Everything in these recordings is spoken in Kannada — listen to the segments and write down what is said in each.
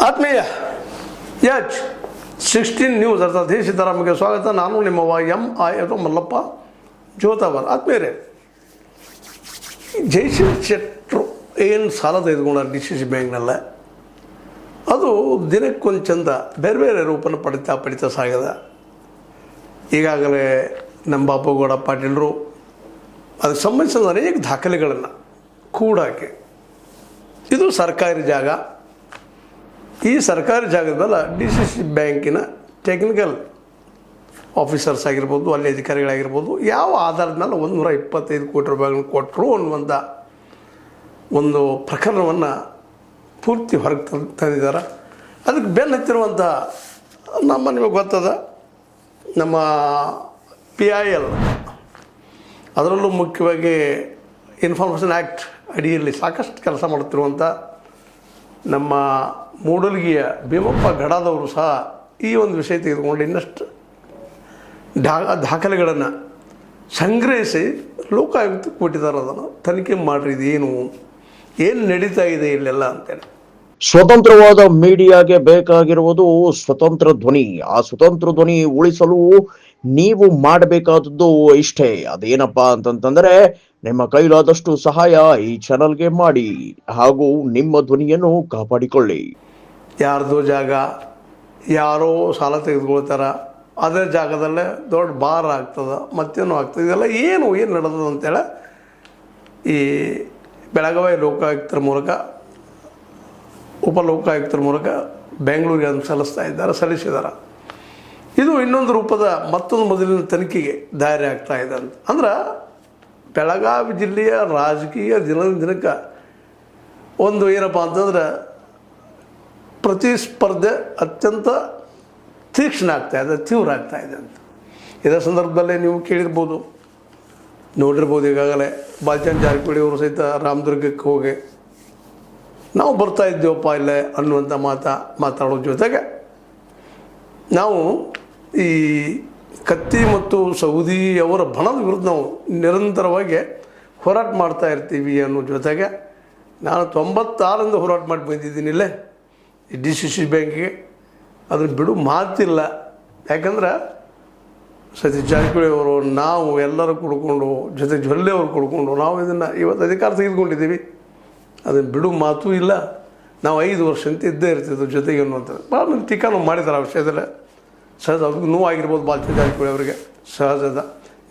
ಆತ್ಮೀಯ ಎಚ್ 16 ನ್ಯೂಸ್ ಅರ್ಥಾತ್ ಹೇ ಸೀತಾರಾಮ್ಗೆ ಸ್ವಾಗತ. ನಾನು ನಿಮ್ಮವ MI ಅಥವಾ ಮಲ್ಲಪ್ಪ ಜೋತಾವರ್. ಆತ್ಮೀಯರೇ, ಜಯಶ್ರೀ ಶೆಟ್ಟರು ಏನು ಸಾಲ ತೆಗೆದುಕೊಂಡಾರೆ DCC ಬ್ಯಾಂಕ್ನಲ್ಲ, ಅದು ದಿನಕ್ಕೊಂದು ಚಂದ ಬೇರೆ ಬೇರೆ ರೂಪನ ಪಡಿತಾ ಸಾಗದ. ಈಗಾಗಲೇ ನಮ್ಮ ಬಾಪುಗೌಡ ಪಾಟೀಲರು ಅದಕ್ಕೆ ಸಂಬಂಧಿಸಿದ ಅನೇಕ ದಾಖಲೆಗಳನ್ನು ಕೂಡಾಕಿ, ಇದು ಸರ್ಕಾರಿ ಜಾಗ, ಈ ಸರ್ಕಾರಿ ಜಾಗದ ಮೇಲೆ DCC ಬ್ಯಾಂಕಿನ ಟೆಕ್ನಿಕಲ್ ಆಫೀಸರ್ಸ್ ಆಗಿರ್ಬೋದು, ಅಲ್ಲಿ ಅಧಿಕಾರಿಗಳಾಗಿರ್ಬೋದು, ಯಾವ ಆಧಾರದ ಮೇಲೆ 125 ಕೋಟಿ ರೂಪಾಯಿಗಳನ್ನು ಕೊಟ್ಟರು ಅನ್ನುವಂಥ ಒಂದು ಪ್ರಕರಣವನ್ನು ಪೂರ್ತಿ ಹೊರಗೆ ತಂದಿದ್ದಾರೆ. ಅದಕ್ಕೆ ಬೆನ್ನು ಹತ್ತಿರುವಂಥ ನಿಮಗೆ ಗೊತ್ತದ ನಮ್ಮ PIL, ಅದರಲ್ಲೂ ಮುಖ್ಯವಾಗಿ ಇನ್ಫಾರ್ಮೇಷನ್ ಆ್ಯಕ್ಟ್ ಅಡಿಯಲ್ಲಿ ಸಾಕಷ್ಟು ಕೆಲಸ ಮಾಡುತ್ತಿರುವಂಥ ನಮ್ಮ ಮೂಡಲಗಿಯ ಭೀಮಪ್ಪ ಗಡಾದವರು ಸಹ ಈ ಒಂದು ವಿಷಯ ತೆಗೆದುಕೊಂಡು ಇನ್ನಷ್ಟು ದಾಖಲೆಗಳನ್ನು ಸಂಗ್ರಹಿಸಿ ಲೋಕಾಯುಕ್ತಕ್ಕೆ ಕೊಟ್ಟಿದ್ದಾರೆ. ಅದನ್ನು ತನಿಖೆ ಮಾಡಿರಿ, ಏನು ನಡೀತಾ ಇದೆ ಇಲ್ಲೆಲ್ಲ ಅಂತೇಳಿ. ಸ್ವತಂತ್ರವಾದ ಮೀಡಿಯಾಗೆ ಬೇಕಾಗಿರುವುದು ಸ್ವತಂತ್ರ ಧ್ವನಿ. ಆ ಸ್ವತಂತ್ರ ಧ್ವನಿ ಉಳಿಸಲು ನೀವು ಮಾಡಬೇಕಾದದ್ದು ಇಷ್ಟೇ. ಅದೇನಪ್ಪಾ ಅಂತಂತಂದ್ರೆ, ನಿಮ್ಮ ಕೈಲಾದಷ್ಟು ಸಹಾಯ ಈ ಚಾನಲ್ಗೆ ಮಾಡಿ ಹಾಗೂ ನಿಮ್ಮ ಧ್ವನಿಯನ್ನು ಕಾಪಾಡಿಕೊಳ್ಳಿ. ಯಾರ್ದೋ ಜಾಗ ಯಾರೋ ಸಾಲ ತೆಗೆದುಕೊಳ್ತಾರ, ಅದೇ ಜಾಗದಲ್ಲೇ ದೊಡ್ಡ ಬಾರ್ ಆಗ್ತದೆ, ಮತ್ತೇನೋ ಆಗ್ತದೆ. ಇದೆಲ್ಲ ಏನು ನಡೆದದು ಅಂತೇಳಿ ಈ ಬೆಳಗಾವಿ ಲೋಕಾಯುಕ್ತರ ಮೂಲಕ, ಉಪಲೋಕಾಯುಕ್ತರ ಮೂಲಕ ಬೆಂಗಳೂರಿಗೆ ಅದನ್ನು ಸಲ್ಲಿಸಿದ್ದಾರೆ. ಇದು ಇನ್ನೊಂದು ರೂಪದ ಮತ್ತೊಂದು ಮೊದಲಿನ ತನಿಖೆಗೆ ದಾರಿ ಆಗ್ತಾ ಇದೆ ಅಂತ. ಅಂದ್ರೆ ಬೆಳಗಾವಿ ಜಿಲ್ಲೆಯ ರಾಜಕೀಯ ದಿನಕ್ಕೆ ಒಂದು ಏನಪ್ಪ ಅಂತಂದ್ರೆ ಪ್ರತಿಸ್ಪರ್ಧೆ ಅತ್ಯಂತ ತೀಕ್ಷ್ಣ ಆಗ್ತಾಯಿದೆ, ತೀವ್ರ ಆಗ್ತಾಯಿದೆ ಅಂತ. ಇದರ ಸಂದರ್ಭದಲ್ಲೇ ನೀವು ಕೇಳಿರ್ಬೋದು, ನೋಡಿರ್ಬೋದು. ಈಗಾಗಲೇ ಬಾಲಚಂದ್ರ ಜಾರಕಿಹೊಳಿ ಅವರು ಸಹಿತ ರಾಮದುರ್ಗಕ್ಕೆ ಹೋಗಿ ನಾವು ಬರ್ತಾ ಇದ್ದೇವಪ್ಪ ಇಲ್ಲೇ ಅನ್ನುವಂಥ ಮಾತಾಡೋ ಜೊತೆಗೆ, ನಾವು ಈ ಕತ್ತಿ ಮತ್ತು ಸೌದಿಯವರ ಬಣದ ವಿರುದ್ಧ ನಾವು ನಿರಂತರವಾಗಿ ಹೋರಾಟ ಮಾಡ್ತಾ ಇರ್ತೀವಿ ಅನ್ನೋ ಜೊತೆಗೆ, ನಾನು 96ರಿಂದ ಹೋರಾಟ ಮಾಡಿ ಬಂದಿದ್ದೀನಿ ಇಲ್ಲೇ ಈ DCC ಬ್ಯಾಂಕಿಗೆ. ಅದನ್ನು ಬಿಡು ಮಾತಿಲ್ಲ. ಯಾಕಂದ್ರೆ ಸತೀಶ್ ಜಾರಕಿಹೊಳಿ ಅವರು, ನಾವು ಎಲ್ಲರೂ ಕುಡ್ಕೊಂಡು, ಜೊತೆ ಜೊಲ್ಲೆ ಅವರು ಕುಡ್ಕೊಂಡು ನಾವು ಇದನ್ನು ಇವತ್ತು ಅಧಿಕಾರ ತೆಗೆದುಕೊಂಡಿದ್ದೀವಿ. ಅದನ್ನು ಬಿಡು ಮಾತು ಇಲ್ಲ. ನಾವು 5 ವರ್ಷ ಅಂತ ಇದ್ದೇ ಇರ್ತಿದ್ವು ಜೊತೆಗೆ ಅನ್ನುವಂಥದ್ದು. ಭಾಳ ಮಂದಿ ಟೀಕಾನು ಮಾಡಿದ್ದಾರೆ ಆ ವಿಷಯದಲ್ಲೇ. ಸಹಜ ಅವ್ರಿಗೆ ನೋವಾಗಿರ್ಬೋದು ಬಾಲಚಂದ್ರ ಜಾರಕಿಹೊಳಿ ಅವರಿಗೆ, ಸಹಜದ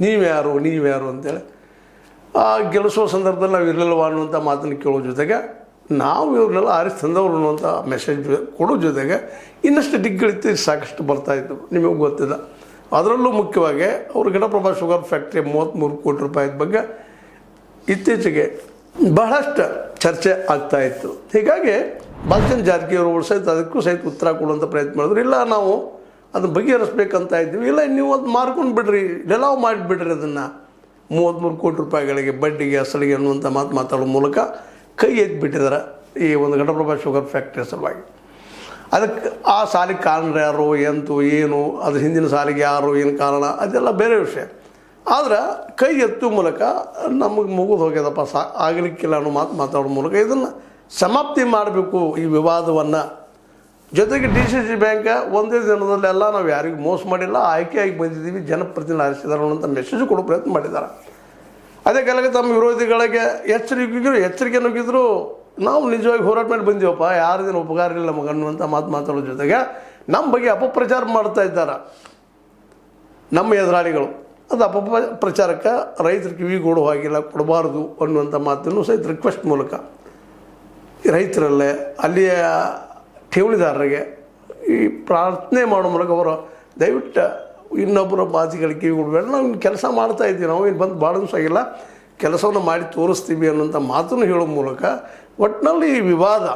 ನೀವ್ಯಾರು ಅಂತೇಳಿ ಆ ಗೆಲ್ಲಿಸೋ ಸಂದರ್ಭದಲ್ಲಿ ನಾವು ಇರಲಿಲ್ಲವ ಅನ್ನುವಂಥ ಮಾತನ್ನು ಕೇಳೋ ಜೊತೆಗೆ, ನಾವು ಇವ್ರನ್ನೆಲ್ಲ ಆರಿಸಿ ತಂದವರು ಅನ್ನುವಂಥ ಮೆಸೇಜ್ ಕೊಡೋ ಜೊತೆಗೆ ಇನ್ನಷ್ಟು ಡಿಗ್ಗಳಿತ್ತು ಸಾಕಷ್ಟು ಬರ್ತಾಯಿತ್ತು, ನಿಮಗೆ ಗೊತ್ತಿಲ್ಲ. ಅದರಲ್ಲೂ ಮುಖ್ಯವಾಗಿ ಅವರು ಘಟಪ್ರಭಾ ಶುಗರ್ ಫ್ಯಾಕ್ಟ್ರಿ 33 ಕೋಟಿ ರೂಪಾಯಿದ ಬಗ್ಗೆ ಇತ್ತೀಚೆಗೆ ಬಹಳಷ್ಟು ಚರ್ಚೆ ಆಗ್ತಾಯಿತ್ತು. ಹೀಗಾಗಿ ಬಾಲಚಂದ್ರ ಜಾರಕಿಹೊಳಿ ಅವರು ಸಹಿತ ಅದಕ್ಕೂ ಸಹಿತ ಉತ್ತರ ಕೊಡುವಂಥ ಪ್ರಯತ್ನ ಮಾಡಿದ್ರು. ಇಲ್ಲ, ನಾವು ಅದನ್ನು ಬಗೆಹರಿಸ್ಬೇಕಂತ ಇದ್ದೀವಿ. ಇಲ್ಲ, ನೀವು ಅದು ಮಾರ್ಕೊಂಡು ಬಿಡ್ರಿ, ಡೆಲಾವ್ ಮಾಡಿಬಿಡ್ರಿ, ಅದನ್ನು 33 ಕೋಟಿ ರೂಪಾಯಿಗಳಿಗೆ ಬಡ್ಡಿಗೆ ಅಸಲಿಗೆ ಅನ್ನುವಂಥ ಮಾತಾಡೋ ಮೂಲಕ ಕೈ ಎತ್ತಿಬಿಟ್ಟಿದ್ದಾರೆ ಈ ಒಂದು ಘಟಪ್ರಭಾ ಶುಗರ್ ಫ್ಯಾಕ್ಟ್ರಿ ಸಲುವಾಗಿ. ಅದಕ್ಕೆ ಆ ಸಾಲಿಗೆ ಕಾರಣ ಯಾರು, ಏನು, ಅದು ಹಿಂದಿನ ಸಾಲಿಗೆ ಯಾರು, ಏನು ಕಾರಣ, ಅದೆಲ್ಲ ಬೇರೆ ವಿಷಯ. ಆದ್ರೆ ಕೈ ಎತ್ತುವ ಮೂಲಕ ನಮಗೆ ಮುಗಿದು ಹೋಗ್ಯದಪ್ಪ, ಆಗಲಿಕ್ಕಿಲ್ಲ ಅನ್ನೋ ಮಾತಾಡೋ ಮೂಲಕ ಇದನ್ನು ಸಮಾಪ್ತಿ ಮಾಡಬೇಕು ಈ ವಿವಾದವನ್ನು. ಜೊತೆಗೆ DCC ಬ್ಯಾಂಕ್ ಒಂದೇ ದಿನದಲ್ಲೆಲ್ಲ ನಾವು ಯಾರಿಗೂ ಮೋಸ ಮಾಡಿಲ್ಲ, ಆಯ್ಕೆಯಾಗಿ ಬಂದಿದ್ದೀವಿ, ಜನಪ್ರತಿನಿಧಿ ಆರಿಸಿದ್ದಾರೆ ಅನ್ನೋಂಥ ಮೆಸೇಜ್ ಕೊಡೋ ಪ್ರಯತ್ನ ಮಾಡಿದ್ದಾರೆ. ಅದೇ ಕಾಲಕ್ಕೆ ತಮ್ಮ ವಿರೋಧಿಗಳಿಗೆ ಎಚ್ಚರಿಕೆ ನುಗ್ಗಿದ್ರು, ನಾವು ನಿಜವಾಗಿ ಹೋರಾಟ ಮಾಡಿ ಬಂದೀವಪ್ಪ, ಯಾರಿಗೇನು ಉಪಕಾರ ಇಲ್ಲ ನಮಗೆ ಅನ್ನುವಂಥ ಮಾತಾಡೋ ಜೊತೆಗೆ ನಮ್ಮ ಬಗ್ಗೆ ಅಪಪ್ರಚಾರ ಮಾಡ್ತಾ ಇದ್ದಾರೆ ನಮ್ಮ ಎದುರಾಳಿಗಳು. ಅದು ಅಪಪ್ರಚಾರಕ್ಕೆ ರೈತರ ಕಿವಿಗೂಡು ಹಾಗಿಲ್ಲ, ಕೊಡಬಾರ್ದು ಅನ್ನುವಂಥ ಮಾತನ್ನು ಸಹಿತ ರಿಕ್ವೆಸ್ಟ್ ಮೂಲಕ ರೈತರಲ್ಲೇ ಅಲ್ಲಿಯ ಠೇವಣಿದಾರರಿಗೆ ಈ ಪ್ರಾರ್ಥನೆ ಮಾಡೋ ಮೂಲಕ ಅವರು ದಯವಿಟ್ಟು ಇನ್ನೊಬ್ಬರ ಮಾತಿಗಳಿಗೆ ಕಿವಿಗೂಡಬೇಡ, ನಾವು ಇನ್ನು ಕೆಲಸ ಮಾಡ್ತಾಯಿದ್ದೀವಿ, ನಾವು ಇನ್ನು ಬಂದು ಭಾಳ ದಿವಸ ಆಗಿಲ್ಲ, ಕೆಲಸವನ್ನು ಮಾಡಿ ತೋರಿಸ್ತೀವಿ ಅನ್ನೋಂಥ ಮಾತನ್ನು ಹೇಳೋ ಮೂಲಕ ಒಟ್ಟಿನಲ್ಲಿ ಈ ವಿವಾದ,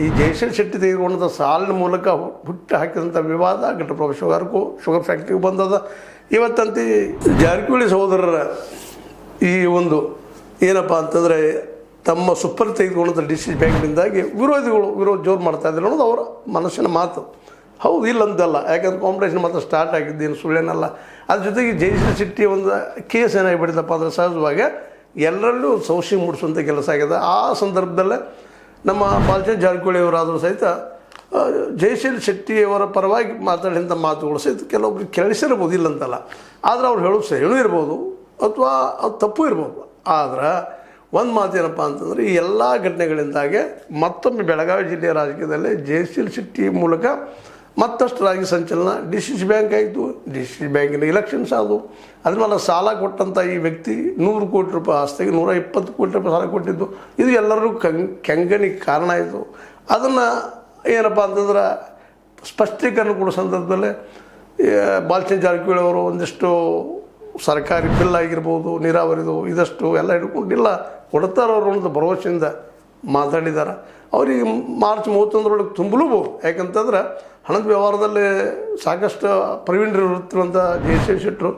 ಈ ಜಯಶ್ರೀ ಶೆಟ್ಟಿ ತೆಗೆದುಕೊಂಡಂಥ ಸಾಲಿನ ಮೂಲಕ ಹುಟ್ಟು ಹಾಕಿದಂಥ ವಿವಾದ ಘಟಪ್ರಭಾ ಶುಗರ್ ಫ್ಯಾಕ್ಟ್ರಿಗೆ ಬಂದದ. ಇವತ್ತಂತೆ ಜಾರಕಿಹೊಳಿ ಸಹೋದರರ ಈ ಒಂದು ಏನಪ್ಪ ಅಂತಂದರೆ ತಮ್ಮ ಸುಪ್ಪರ್ ತೆಗೆದುಕೊಂಡಂಥ DCC ಬ್ಯಾಂಕ್ನಿಂದಾಗಿ ವಿರೋಧ ಜೋರು ಮಾಡ್ತಾಯಿದ್ರು ಅನ್ನೋದು ಅವರ ಮನಸ್ಸಿನ ಮಾತು. ಹೌದು, ಇಲ್ಲಂತಲ್ಲ, ಯಾಕಂದ್ರೆ ಕಾಂಪಿಟೇಷನ್ ಮಾತ್ರ ಸ್ಟಾರ್ಟ್ ಆಗಿದ್ದೇನು ಸುಳ್ಳೇನಲ್ಲ. ಅದ್ರ ಜೊತೆಗೆ ಜಯಶ್ರೀ ಶೆಟ್ಟಿ ಒಂದು ಕೇಸ್ ಏನಾಗಿಬಿಟ್ಟಿದ್ದಪ್ಪ ಅಂದರೆ ಸಹಜವಾಗಿ ಎಲ್ಲರಲ್ಲೂ ಸೌಶಿ ಮೂಡಿಸುವಂಥ ಕೆಲಸ ಆಗಿದೆ. ಆ ಸಂದರ್ಭದಲ್ಲೇ ನಮ್ಮ ಬಾಲಚಂದ್ರ ಜಾರಕಿಹೊಳಿ ಅವರಾದರೂ ಸಹಿತ ಜಯಶೀಲ್ ಶೆಟ್ಟಿಯವರ ಪರವಾಗಿ ಮಾತಾಡಿದಂಥ ಮಾತುಗಳು ಸಹಿತ ಕೆಲವೊಬ್ರಿಗೆ ಕೇಳಿಸಿರ್ಬೋದು, ಇಲ್ಲಂತಲ್ಲ. ಆದರೆ ಅವ್ರು ಹೇಳೋದು ಸರಿಯೂ ಇರ್ಬೋದು ಅಥವಾ ಅದು ತಪ್ಪು ಇರ್ಬೋದು. ಆದ್ರೆ ಒಂದು ಮಾತೇನಪ್ಪ ಅಂತಂದರೆ, ಈ ಎಲ್ಲ ಘಟನೆಗಳಿಂದಾಗೆ ಮತ್ತೊಮ್ಮೆ ಬೆಳಗಾವಿ ಜಿಲ್ಲೆಯ ರಾಜಕೀಯದಲ್ಲಿ ಜಯಶೀಲ್ ಶೆಟ್ಟಿ ಮೂಲಕ ಮತ್ತಷ್ಟು ರಾಜಕೀಯ ಸಂಚಲನ. DCC ಬ್ಯಾಂಕ್ ಆಯಿತು, DCC ಬ್ಯಾಂಕಿನ ಇಲೆಕ್ಷನ್ಸ್ ಆದವು. ಅದ್ರ ಮೇಲೆ ಸಾಲ ಕೊಟ್ಟಂಥ ಈ ವ್ಯಕ್ತಿ 100 ಕೋಟಿ ರೂಪಾಯಿ ಆಸ್ತಿಗೆ 120 ಕೋಟಿ ರೂಪಾಯಿ ಸಾಲ ಕೊಟ್ಟಿದ್ದು, ಇದು ಎಲ್ಲರಿಗೂ ಕೆಂಗನಿಗೆ ಕಾರಣ ಆಯಿತು. ಅದನ್ನು ಏನಪ್ಪ ಅಂತಂದ್ರೆ ಸ್ಪಷ್ಟೀಕರಣ ಕೊಡೋ ಸಂದರ್ಭದಲ್ಲಿ ಬಾಲಚಂದ್ರ ಜಾರಕಿಹೊಳಿ ಅವರು ಒಂದಿಷ್ಟು ಸರ್ಕಾರಿ ಬಿಲ್ ಆಗಿರ್ಬೋದು, ನೀರಾವರಿದು ಇದಷ್ಟು ಎಲ್ಲ ಹಿಡ್ಕೊಂಡಿಲ್ಲ ಕೊಡ್ತಾರವ್ರು ಅನ್ನೋದು ಭರವಸೆಯಿಂದ ಮಾತಾಡಿದ್ದಾರೆ. ಅವ್ರಿಗೆ ಮಾರ್ಚ್ 31ರೊಳಗೆ ತುಂಬಲೂಬೋದು. ಯಾಕಂತಂದ್ರೆ ಹಣದ ವ್ಯವಹಾರದಲ್ಲಿ ಸಾಕಷ್ಟು ಪ್ರವೀಣರಿರುತ್ತಿರುವಂಥ ಜಯಶೀಲ್ ಶೆಟ್ಟರು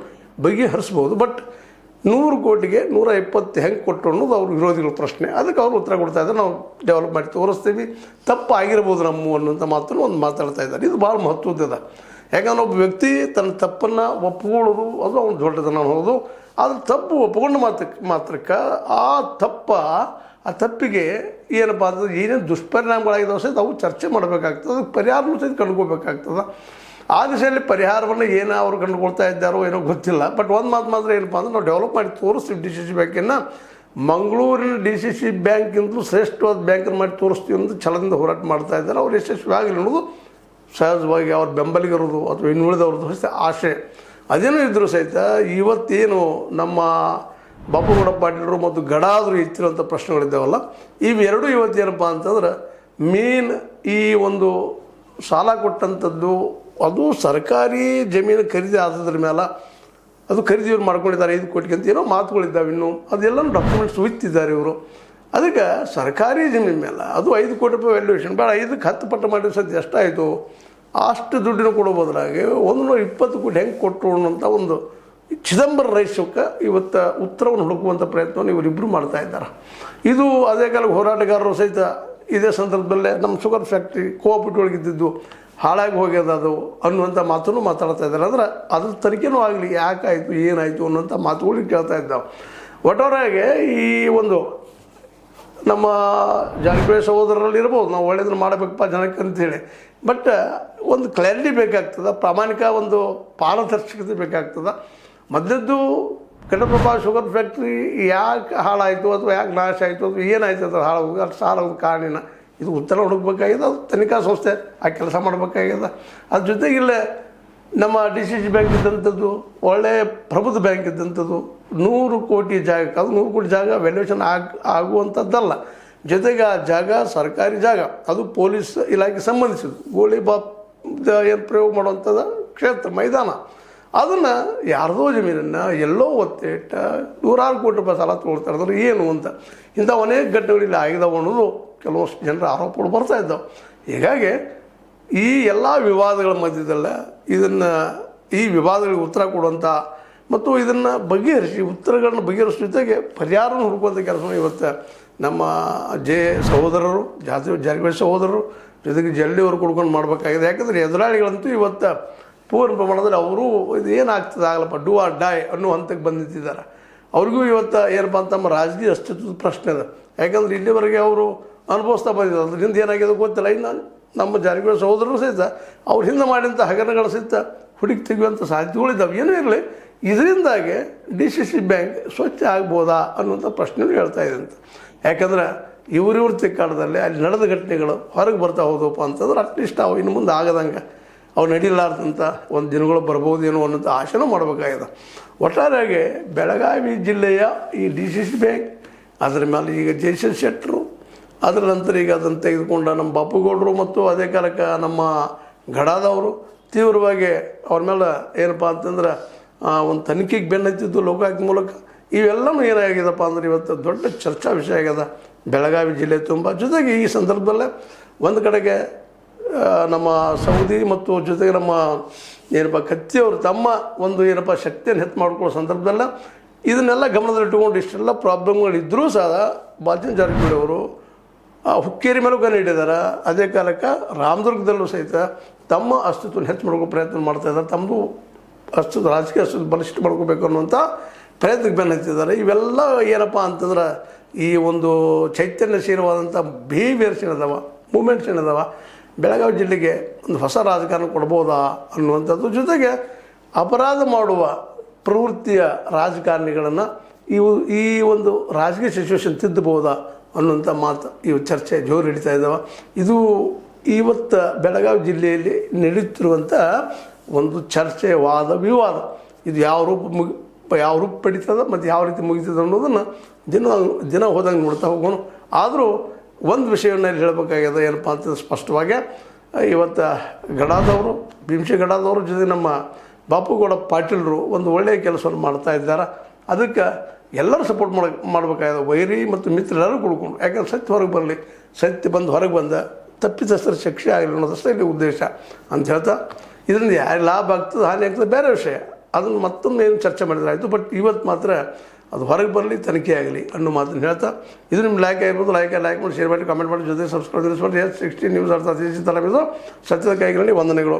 ಬಗೆಹರಿಸ್ಬೋದು. ಬಟ್ 100 ಕೋಟಿಗೆ 120 ಹೆಂಗೆ ಕೊಟ್ಟರು ಅನ್ನೋದು ಅವ್ರ ವಿರೋಧಿಗಳ ಪ್ರಶ್ನೆ. ಅದಕ್ಕೆ ಅವರು ಉತ್ತರ ಕೊಡ್ತಾ ಇದ್ದಾರೆ, ನಾವು ಡೆವಲಪ್ ಮಾಡಿ ತೋರಿಸ್ತೀವಿ, ತಪ್ಪು ಆಗಿರ್ಬೋದು ನಮ್ಮ ಅನ್ನೋಂಥ ಮಾತನ್ನು ಒಂದು ಮಾತಾಡ್ತಾ ಇದ್ದಾರೆ. ಇದು ಭಾಳ ಮಹತ್ವದ. ಯಾಕಂದ್ರೆ ಒಬ್ಬ ವ್ಯಕ್ತಿ ತನ್ನ ತಪ್ಪನ್ನು ಒಪ್ಕೊಳ್ಳೋದು ಅದು ಅವ್ನು ದೊಡ್ಡದನ್ನ ಅನ್ನೋದು. ಆದರೆ ತಪ್ಪು ಒಪ್ಕೊಂಡು ಮಾತ್ರಕ್ಕೆ ಆ ತಪ್ಪಿಗೆ ಏನಪ್ಪ ಅಂತಂದ್ರೆ ಏನೇನು ದುಷ್ಪರಿಣಾಮಗಳಾಗಿದ್ದಾವೆ ಸಹಿತ ಅವು ಚರ್ಚೆ ಮಾಡಬೇಕಾಗ್ತದೆ, ಅದಕ್ಕೆ ಪರಿಹಾರನೂ ಸಹಿತ ಕಂಡುಕೋಬೇಕಾಗ್ತದೆ. ಆ ದಿಶೆಯಲ್ಲಿ ಪರಿಹಾರವನ್ನು ಏನೋ ಅವ್ರು ಕಂಡುಕೊಳ್ತಾ ಇದ್ದಾರೋ ಏನೋ ಗೊತ್ತಿಲ್ಲ. ಬಟ್ ಒಂದು ಮಾತ್ರ ಏನಪ್ಪ ಅಂದ್ರೆ ನಾವು ಡೆವಲಪ್ ಮಾಡಿ ತೋರಿಸ್ತೀವಿ DCC ಬ್ಯಾಂಕನ್ನು, ಮಂಗಳೂರಿನ DCC ಬ್ಯಾಂಕಿಂತಲೂ ಶ್ರೇಷ್ಠವಾದ ಬ್ಯಾಂಕನ್ನು ಮಾಡಿ ತೋರಿಸ್ತೀವಿ ಅಂತ ಛಲದಿಂದ ಹೋರಾಟ ಮಾಡ್ತಾ ಇದ್ದಾರೆ. ಅವ್ರು ಯಶಸ್ವಿ ಆಗಲಿ ಅನ್ನೋದು ಸಹಜವಾಗಿ ಅವ್ರ ಬೆಂಬಲಿಗರದು ಅಥವಾ ಇನ್ನುಳಿದವ್ರದ್ದು ಸಹಿತ ಆಶೆ. ಅದೇನೂ ಇದ್ದರೂ ಸಹಿತ ಇವತ್ತೇನು ನಮ್ಮ ಬಾಪುಗೌಡ ಪಾಟೀಲರು ಮತ್ತು ಗಡಾದರು ಎತ್ತಿರುವಂಥ ಪ್ರಶ್ನೆಗಳಿದ್ದಾವಲ್ಲ, ಇವೆರಡೂ ಇವತ್ತೇನಪ್ಪ ಅಂತಂದ್ರೆ ಈ ಒಂದು ಸಾಲ ಕೊಟ್ಟಂಥದ್ದು ಅದು ಸರ್ಕಾರಿ ಜಮೀನು ಖರೀದಿ ಆದದ್ರ ಮೇಲೆ ಅದು ಖರೀದಿಯವ್ರು ಮಾಡ್ಕೊಂಡಿದ್ದಾರೆ 5 ಕೋಟಿಗೆ ಅಂತ ಏನೋ ಮಾತುಗಳಿದ್ದಾವೆ. ಇನ್ನೂ ಅದೆಲ್ಲನೂ ಡಾಕ್ಯುಮೆಂಟ್ಸ್ ಉಯ್ತಿದ್ದಾರೆ ಇವರು. ಅದಕ್ಕೆ ಸರ್ಕಾರಿ ಜಮೀನು ಮೇಲೆ ಅದು 5 ಕೋಟಿ ರೂಪಾಯಿ ವ್ಯಾಲ್ಯೂಯೇಷನ್ ಬೇಡ, 5ಕ್ಕೆ 10 ಪಟ್ಟು ಮಾಡಿದ್ರೆ ಸದ್ಯ ಎಷ್ಟಾಯಿತು ಅಷ್ಟು ದುಡ್ಡಿನ ಕೊಡೋ ಬದಲಾಗಿ 120 ಕೋಟಿ ಹೆಂಗೆ ಕೊಟ್ಟರು ಅನ್ನೋಂಥ ಒಂದು ಚಿದಂಬರ ರಹಸ್ಯಕ್ಕೆ ಇವತ್ತು ಉತ್ತರವನ್ನು ಹುಡುಕುವಂಥ ಪ್ರಯತ್ನವನ್ನು ಇವರಿಬ್ಬರು ಮಾಡ್ತಾ ಇದ್ದಾರೆ. ಇದು ಅದೇ ಕಾಲಕ್ಕೆ ಹೋರಾಟಗಾರರು ಸಹಿತ ಇದೇ ಸಂದರ್ಭದಲ್ಲೇ ನಮ್ಮ ಶುಗರ್ ಫ್ಯಾಕ್ಟ್ರಿ ಕೋಆಪರೇಟಿವ್ ಒಳಗಿದ್ದು ಹಾಳಾಗಿ ಹೋಗ್ಯದ ಅದು ಅನ್ನುವಂಥ ಮಾತನ್ನು ಮಾತಾಡ್ತಾ ಇದ್ದಾರೆ. ಅಂದ್ರೆ ಅದ್ರ ತನಿಖೆನೂ ಆಗಲಿ, ಯಾಕಾಯಿತು ಏನಾಯಿತು ಅನ್ನೋಂಥ ಮಾತುಗಳಿಗೆ ಕೇಳ್ತಾ ಇದ್ದಾವೆ. ಒಟ್ಟಾರೆಯಾಗಿ ಈ ಒಂದು ನಮ್ಮ ಜಾರಕಿಹೊಳಿ ಸಹೋದರರಲ್ಲಿ ಇರ್ಬೋದು, ನಾವು ಒಳ್ಳೆಯದನ್ನು ಮಾಡಬೇಕಪ್ಪ ಜನಕ್ಕೆ ಅಂತೇಳಿ. ಬಟ್ ಒಂದು ಕ್ಲಾರಿಟಿ ಬೇಕಾಗ್ತದೆ, ಪ್ರಾಮಾಣಿಕ ಒಂದು ಪಾರದರ್ಶಕತೆ ಬೇಕಾಗ್ತದೆ. ಮೊದಲದ್ದು ಕನ್ನಡಪ್ರಭಾ ಶುಗರ್ ಫ್ಯಾಕ್ಟ್ರಿ ಯಾಕೆ ಹಾಳಾಯಿತು ಅಥವಾ ಯಾಕೆ ನಾಶ ಆಯಿತು ಅಥವಾ ಏನಾಯಿತು ಅದು ಹಾಳಾಗೋದು ಅದು ಸಾಲೋದು ಕಾರಣ, ಇದು ಉತ್ತರ ಹುಡುಕಬೇಕಾಗಿದೆ. ಅದು ತನಿಖಾ ಸಂಸ್ಥೆ ಆ ಕೆಲಸ ಮಾಡಬೇಕಾಗಿದೆ. ಅದ್ರ ಜೊತೆಗೆ ಇಲ್ಲೇ ನಮ್ಮ DCC ಬ್ಯಾಂಕ್ ಇದ್ದಂಥದ್ದು ಒಳ್ಳೆಯ ಪ್ರಬುದ್ಧ ಬ್ಯಾಂಕ್ ಇದ್ದಂಥದ್ದು 100 ಕೋಟಿ ಜಾಗಕ್ಕೆ, ಅದು 100 ಕೋಟಿ ಜಾಗ ವ್ಯಾಲ್ಯೂಯೇಷನ್ ಆಗುವಂಥದ್ದಲ್ಲ. ಜೊತೆಗೆ ಆ ಜಾಗ ಸರ್ಕಾರಿ ಜಾಗ, ಅದು ಪೊಲೀಸ್ ಇಲಾಖೆಗೆ ಸಂಬಂಧಿಸಿದ್ದು. ಗೋಳಿ ಏನು ಪ್ರಯೋಗ ಮಾಡುವಂಥದ್ದು ಕ್ಷೇತ್ರ ಮೈದಾನ, ಅದನ್ನು ಯಾರ್ದೋ ಜಮೀನನ್ನು ಎಲ್ಲೋ ಒತ್ತಿಟ್ಟ 100 ಕೋಟಿ ರೂಪಾಯಿ ಸಾಲ ತೊಗೊಳ್ತಾರೆ. ಅಂದ್ರೆ ಏನು ಅಂತ ಇಂಥ ಅನೇಕ ಘಟನೆಗಳಿಲ್ಲಿ ಆಗಿದಾವೆ ಅನ್ನೋದು ಕೆಲವಷ್ಟು ಜನರ ಆರೋಪಗಳು ಬರ್ತಾ ಇದ್ದಾವೆ. ಹೀಗಾಗಿ ಈ ಎಲ್ಲ ವಿವಾದಗಳ ಮಧ್ಯದಲ್ಲೇ ಈ ವಿವಾದಗಳಿಗೆ ಉತ್ತರ ಕೊಡುವಂಥ ಮತ್ತು ಇದನ್ನು ಉತ್ತರಗಳನ್ನು ಬಗೆಹರಿಸೋ ಜೊತೆಗೆ ಪರಿಹಾರವನ್ನು ಹುಡುಕುವಂಥ ಕೆಲಸವನ್ನು ಇವತ್ತು ನಮ್ಮ ಸಹೋದರರು ಜಾರಕಿಹೊಳಿ ಸಹೋದರರು ಜೊತೆಗೆ ಜಲ್ಡಿಯವರು ಕೊಡ್ಕೊಂಡು ಮಾಡಬೇಕಾಗಿದೆ. ಯಾಕಂದರೆ ಎದುರಾಳಿಗಳಂತೂ ಇವತ್ತು ಪೂರ್ಣ ಪ್ರಮಾಣದಲ್ಲಿ ಅವರು ಇದು ಏನಾಗ್ತದೆ ಆಗಲಪ್ಪ ಡೂ ಆರ್ ಡೈ ಅನ್ನೋ ಹಂತಕ್ಕೆ ಬಂದು ನಿಂತಿದ್ದಾರೆ. ಅವ್ರಿಗೂ ಇವತ್ತು ಏನಪ್ಪ ಅಂತ ನಮ್ಮ ರಾಜಕೀಯ ಅಸ್ತಿತ್ವದ ಪ್ರಶ್ನೆ ಇದೆ. ಯಾಕಂದರೆ ಇಲ್ಲಿವರೆಗೆ ಅವರು ಅನುಭವಿಸ್ತಾ ಬಂದಿದ್ದಾರೆ. ಅದರಿಂದ ಏನಾಗಿದೆ ಗೊತ್ತಿಲ್ಲ. ಇನ್ನು ನಮ್ಮ ಜಾರಕಿಹೊಳಿ ಸಹೋದರರು ಸಹಿತ ಅವ್ರ ಹಿಂದೆ ಮಾಡಿದಂಥ ಹಗರಣಗಳ ಸಹಿತ ಹುಡುಕಿ ತೆಗೆಯುವಂಥ ಸಾಧ್ಯತೆಗಳಿದ್ದಾವೆ. ಏನೂ ಇರಲಿ, ಇದರಿಂದಾಗಿ DCC ಬ್ಯಾಂಕ್ ಸ್ವಚ್ಛ ಆಗ್ಬೋದಾ ಅನ್ನುವಂಥ ಪ್ರಶ್ನೆಯೂ ಹೇಳ್ತಾ ಇದೆ ಅಂತ. ಯಾಕಂದ್ರೆ ಇವ್ರ ತಿಕ್ಕಾಟದಲ್ಲಿ ಅಲ್ಲಿ ನಡೆದ ಘಟನೆಗಳು ಹೊರಗೆ ಬರ್ತಾ ಹೋದಪ್ಪ ಅಂತಂದ್ರೆ ಅಟ್ಲೀಸ್ಟ್ ಅವು ಇನ್ನು ಮುಂದೆ ಆಗದಂಗೆ ಅವು ನಡೀಲಾರ್ದಂಥ ಒಂದು ದಿನಗಳು ಬರ್ಬೋದೇನೋ ಅನ್ನೋಂಥ ಆಶೆನೂ ಮಾಡಬೇಕಾಗಿದೆ. ಒಟ್ಟಾರೆಯಾಗಿ ಬೆಳಗಾವಿ ಜಿಲ್ಲೆಯ ಈ DCC ಬ್ಯಾಂಕ್, ಅದರ ಮೇಲೆ ಈಗ ಜಯಶೀಲ್ ಶೆಟ್ಟರು, ಅದರ ನಂತರ ಈಗ ಅದನ್ನು ತೆಗೆದುಕೊಂಡ ನಮ್ಮ ಬಾಪುಗೌಡರು ಮತ್ತು ಅದೇ ಕಾಲಕ್ಕೆ ನಮ್ಮ ಗಡಾದವರು ತೀವ್ರವಾಗಿ ಅವ್ರ ಮೇಲೆ ಏನಪ್ಪ ಅಂತಂದ್ರೆ ಒಂದು ತನಿಖೆಗೆ ಬೆನ್ನು ಹತ್ತಿದ್ದು ಲೋಕಾಯುಕ್ತ ಮೂಲಕ. ಇವೆಲ್ಲವೂ ಏನಾಗಿದೆಪ್ಪ ಅಂದ್ರೆ ಇವತ್ತು ದೊಡ್ಡ ಚರ್ಚಾ ವಿಷಯ ಆಗ್ಯದ ಬೆಳಗಾವಿ ಜಿಲ್ಲೆ ತುಂಬ. ಜೊತೆಗೆ ಈ ಸಂದರ್ಭದಲ್ಲೇ ಒಂದು ಕಡೆಗೆ ನಮ್ಮ ಸೌದಿ ಮತ್ತು ಜೊತೆಗೆ ನಮ್ಮ ಏನಪ್ಪ ಕತ್ತಿಯವರು ತಮ್ಮ ಒಂದು ಏನಪ್ಪ ಶಕ್ತಿಯನ್ನು ಹೆಚ್ಚು ಮಾಡ್ಕೊಳ್ಳೋ ಸಂದರ್ಭದಲ್ಲ ಇದನ್ನೆಲ್ಲ ಗಮನದಲ್ಲಿಟ್ಟುಕೊಂಡು ಇಷ್ಟೆಲ್ಲ ಪ್ರಾಬ್ಲಮ್ಗಳಿದ್ದರೂ ಸಹ ಬಾಲಚಂದ್ರ ಜಾರಕಿಹೊಳಿ ಅವರು ಹುಕ್ಕೇರಿ ಮೇಲೂ ಕಣ್ಣು ಇಟ್ಟಿದ್ದಾರೆ. ಅದೇ ಕಾಲಕ್ಕೆ ರಾಮದುರ್ಗದಲ್ಲೂ ಸಹಿತ ತಮ್ಮ ಅಸ್ತಿತ್ವವನ್ನು ಹೆಚ್ಚು ಮಾಡ್ಕೋ ಪ್ರಯತ್ನ ಮಾಡ್ತಾ ಇದ್ದಾರೆ. ತಮ್ಮದು ರಾಜಕೀಯ ಅಸ್ತಿತ್ವ ಬಲಿಷ್ಠ ಮಾಡ್ಕೋಬೇಕು ಅನ್ನುವಂಥ ಪ್ರಯತ್ನಕ್ಕೆ ಬೆನ್ನು ಹತ್ತಿದ್ದಾರೆ. ಇವೆಲ್ಲ ಏನಪ್ಪ ಅಂತಂದ್ರೆ ಈ ಒಂದು ಚೈತನ್ಯಶೀಲವಾದಂಥ ಬಿಹೇವಿಯರ್ಸ್ ಏನಿದಾವೆ, ಮೂಮೆಂಟ್ಸ್ ಏನಿದಾವೆ, ಬೆಳಗಾವಿ ಜಿಲ್ಲೆಗೆ ಒಂದು ಹೊಸ ರಾಜಕಾರಣ ಕೊಡ್ಬೋದಾ ಅನ್ನುವಂಥದ್ದು, ಜೊತೆಗೆ ಅಪರಾಧ ಮಾಡುವ ಪ್ರವೃತ್ತಿಯ ರಾಜಕಾರಣಿಗಳನ್ನು ಈ ಒಂದು ರಾಜಕೀಯ ಸಿಚುವೇಶನ್ ತಿದ್ದಬಹುದಾ ಅನ್ನುವಂಥ ಮಾತು ಇವು ಚರ್ಚೆ ಜೋರು ಹಿಡಿತಾ ಇದ್ದಾವೆ. ಇದು ಇವತ್ತು ಬೆಳಗಾವಿ ಜಿಲ್ಲೆಯಲ್ಲಿ ನಡೆಯುತ್ತಿರುವಂಥ ಒಂದು ಚರ್ಚೆ, ವಾದ ವಿವಾದ. ಇದು ಯಾವ ರೂಪ ಪಡಿತದ ಮತ್ತು ಯಾವ ರೀತಿ ಮುಗಿತದೆ ಅನ್ನೋದನ್ನು ದಿನ ಹೋದಂಗೆ ನೋಡ್ತಾ ಹೋಗೋಣ. ಆದರೂ ಒಂದು ವಿಷಯವನ್ನು ಇಲ್ಲಿ ಹೇಳಬೇಕಾಗ್ಯದ, ಏನಪ್ಪ ಅಂತಂದ್ರೆ ಸ್ಪಷ್ಟವಾಗಿ ಇವತ್ತು ಗಡಾದವರು, ಭೀಮಶಿ ಗಡಾದವರು ಜೊತೆ ನಮ್ಮ ಬಾಪುಗೌಡ ಪಾಟೀಲರು ಒಂದು ಒಳ್ಳೆಯ ಕೆಲಸವನ್ನು ಮಾಡ್ತಾ ಇದ್ದಾರೆ. ಅದಕ್ಕೆ ಎಲ್ಲರೂ ಸಪೋರ್ಟ್ ಮಾಡಬೇಕಾಗಿದೆ, ವೈರಿ ಮತ್ತು ಮಿತ್ರರೆಲ್ಲರೂ ಕುಡ್ಕೊಂಡು. ಯಾಕಂದ್ರೆ ಸತ್ಯ ಹೊರಗೆ ಬರಲಿ, ಸತ್ಯ ಬಂದು ಹೊರಗೆ ಬಂದ ತಪ್ಪಿತಸ್ಥರ ಶಿಕ್ಷೆ ಆಗಲಿ ಅನ್ನೋದಷ್ಟೇ ಇಲ್ಲಿ ಉದ್ದೇಶ ಅಂತ ಹೇಳ್ತಾ, ಇದರಿಂದ ಯಾರು ಲಾಭ ಆಗ್ತದೆ ಹಾನಿ ಆಗ್ತದೆ ಬೇರೆ ವಿಷಯ, ಅದನ್ನು ಮತ್ತೊಮ್ಮೆ ಏನು ಚರ್ಚೆ ಮಾಡಿದ್ರೆ ಆಯಿತು. ಬಟ್ ಇವತ್ತು ಮಾತ್ರ ಅದು ಹೊರಗೆ ಬರಲಿ, ತನಿಖೆ ಆಗಲಿ ಅನ್ನೋ ಮಾತನ್ನು ಹೇಳ್ತಾ, ಇದು ನಿಮ್ಮ ಲೈಕ್ ಆಗಿರ್ಬೋದು, ಲೈಕ್ ಮಾಡಿ, ಶೇರ್ ಮಾಡಿ, ಕಮೆಂಟ್ ಮಾಡಿ, ಜೊತೆ ಸಬ್ಸ್ಕ್ರೈಬ್ ಮಾಡಿ. S16 ನ್ಯೂಸ್ ಅರ್ಥಾತ್ ಸತ್ಯದ ಕೈಗಳಲ್ಲಿ ವಂದನೆಗಳು.